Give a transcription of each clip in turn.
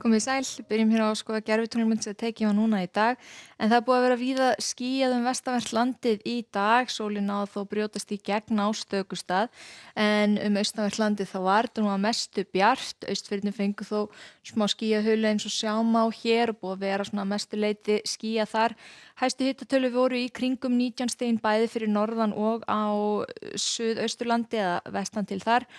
Komið sæl, byrjum hér á að skoða gervitunglmynd sem tekið var núna í dag en það er búið að vera víða skýjað vestanvert landið í dag, sólin náði þó brjótast í gegn á stökustað en austanvert landið þá var þetta nú að mestu bjart, austfirðin fengu þó smá skýjahulu eins og sjá má hér og búið að vera svona að mestu leyti skýjað þar. Hæstu hitatölu voru í kringum 19 stigin bæði fyrir norðan og á suðausturlandi eða vestan til þar.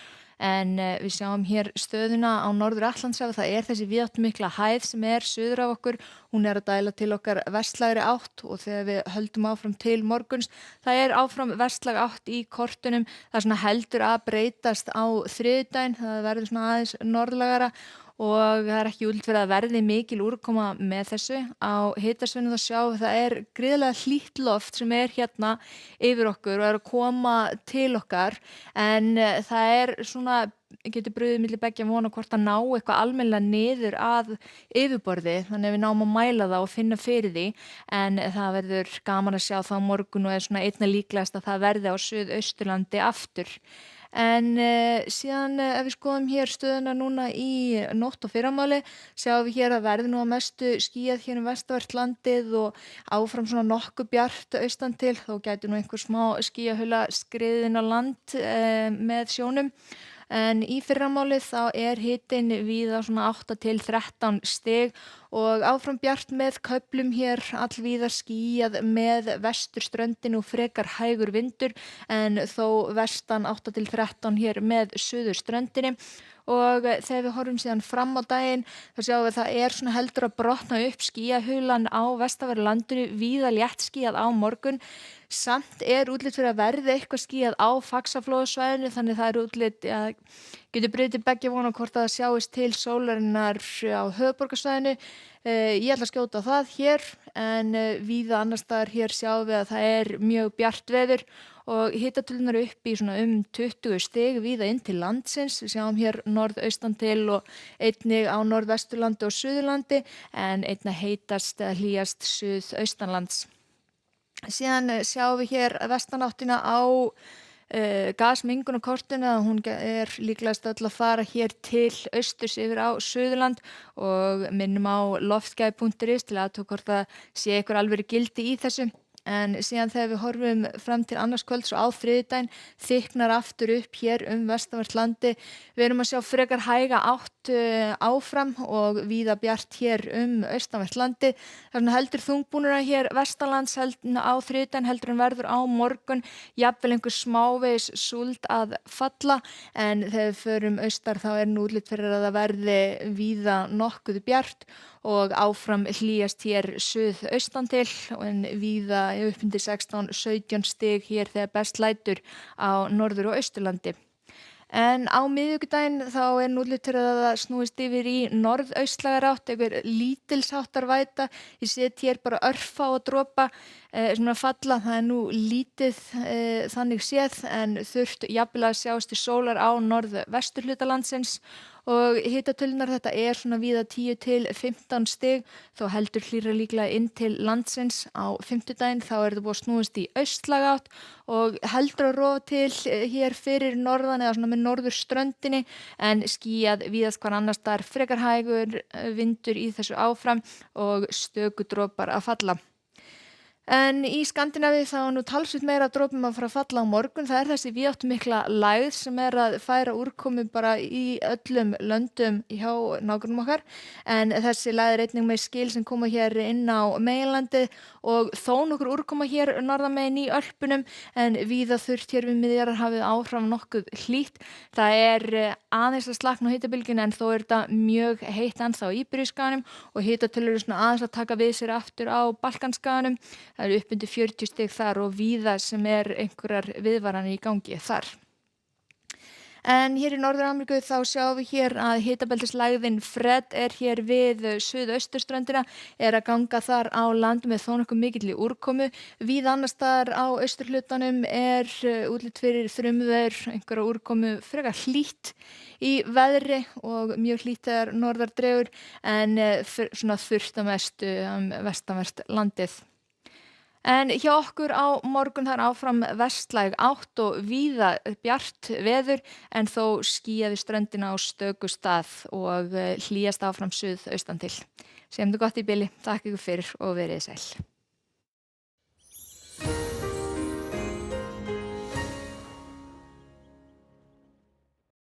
En við sjáum hér stöðuna á norður Atlantshafi, það er þessi víðáttumikla hæð sem er suður af okkur, hún er að dæla til okkar vestlægri átt og þegar við höldum áfram til morguns, það er áfram vestlæg átt í kortunum, það er svona heldur að breytast á þriðjudaginn, það verður svona aðeins norðlægara og það er ekki útlit fyrir að verði mikil úrkoma með þessu. Á hitasvæðinu þá sjáum við það er gríðarlega hlýtt loft sem er hérna yfir okkur og er að koma til okkar en það er svona, getur brugðið milli beggja vona hvort að ná eitthvað almennilega niður að yfirborði þannig að við náum að mæla það og finna fyrir því en það verður gaman að sjá það á morgun og er svona einna líklegast að það verði á Suðausturlandi aftur. En síðan ef við skoðum hér stöðuna núna í nótt og fyrramáli sjáum við hér að verði nú að mestu skýjað hér vestanvert landið og áfram svona nokkuð bjart austan til þó gæti nú einhver smá skýjahula skriðin á land með sjónum. En í fyrramáli þá er hitinn víða svona 8 til 13 stig og áfram bjart með köflum hér allvíða skýjað með vesturströndin og frekar hægur vindur en þó vestan 8 til 13 hér með suðurströndinni. Og þegar við horfum síðan fram á daginn þá sjáum við að það er svona heldur að brotna upp skýjahulan á vestanverðu landinu víða létt skýjað á morgun. Samt er útlit fyrir að verði eitthvað skýjað á Faxaflóasvæðinu þannig það er útlit að getur breytið beggja vona hvort að það sjáist til sólarinnar á höfuðborgarsvæðinu. Ég ætla að skjóta á það hér en víða annars staðar hér sjáum við að það er mjög bjart veður og hitatölunar upp í svona 20 stig víða inn til landsins. Við sjáum hér norðaustan til og einnig á norðvesturlandi og suðurlandi en einna heitast eða hlýjast suðaustanlands. Síðan sjáum við hér vestanáttina á gasmengunarkortinu að hún er líklegast öll að fara hér til austurs yfir á Suðurland og minnum á loftgæði.is til að aðtók hvort það sé eitthvað alveg gildi í þessu. En síðan þegar við horfum fram til annars kvölds og á þriðjudaginn þykknar aftur upp hér vestanvert landi. Við erum að sjá frekar hæga átt áfram og víða bjart hér austanvert landi. Það er heldur þungbúnura hér vestanlands á þriðjudaginn heldur en verður á morgun. Jafnvel einhver smávegis súld að falla en þegar við förum austar þá er nú útlit fyrir að það verði víða nokkuð bjart og áfram hlýjast hér suðaustan til en víða upp undir 16-17 stig hér þegar best lætur á norður- og austurlandi. En á miðvikudaginn þá er nú útlit fyrir að það snúist yfir í norðaustlægar átt, einhver lítilsháttar væta. Ég set hér bara örfa og dropa sem að falla, það er nú lítið þannig séð en þurft jafnvel að sjást til sólar á norðvesturhluta landsins og hitatölunar þetta er svona víða 10 til 15 stig þó heldur hlýra líklega inn til landsins á fimmtudaginn þá er þetta búið að snúast í austlæga átt og heldur að rofa til hér fyrir norðan eða svona með norðurströndinni en skýjað víðast hvar annars staðar frekar hægur vindur í þessu áfram og stöku dropar að falla. En í Skandinavíu þá er nú talsvert meira dropum að fara að falla á morgun. Það er þessi víðáttumikla lægð sem er að færa úrkomu bara í öllum löndum hjá nágrannum okkar. En þessi lægð er einnig með skil sem koma hér inn á meginlandi og þó nokkur úrkoma hér norðanmegin í Ölpunum en víða þurft hér við Miðjarðarhafið áfram nokkuð hlýtt. Það er aðeins að slakna á hitabylgjunni en þó er þetta mjög heitt ennþá í Íberíuskaganum og hitatölur eru svona aðeins að taka við sér aftur á Balkanskaganum. Það eru upp undir 40 stig þar og víða sem er einhverjar viðvaranir í gangi þar. En hér í Norður-Ameríku þá sjáum við hér að hitabeltislægðin Fred er hér við suðausturströndina, er að ganga þar á land með þó nokkuð mikilli úrkomu. Víða annars staðar á austurhlutanum er útlit fyrir þrumuveður, einhverja úrkomu frekar hlýtt í veðri og mjög hlýtt þegar norðar dregur en svona þurrt að mestu vestanvert landið. En hjá okkur á morgun þar áfram vestlæg átt og víða bjart veður en þó skýjað við ströndina á stöku stað og hlýjast áfram suðaustan til. Segjum þetta gott í bili, takk ykkur fyrir og verið sæl.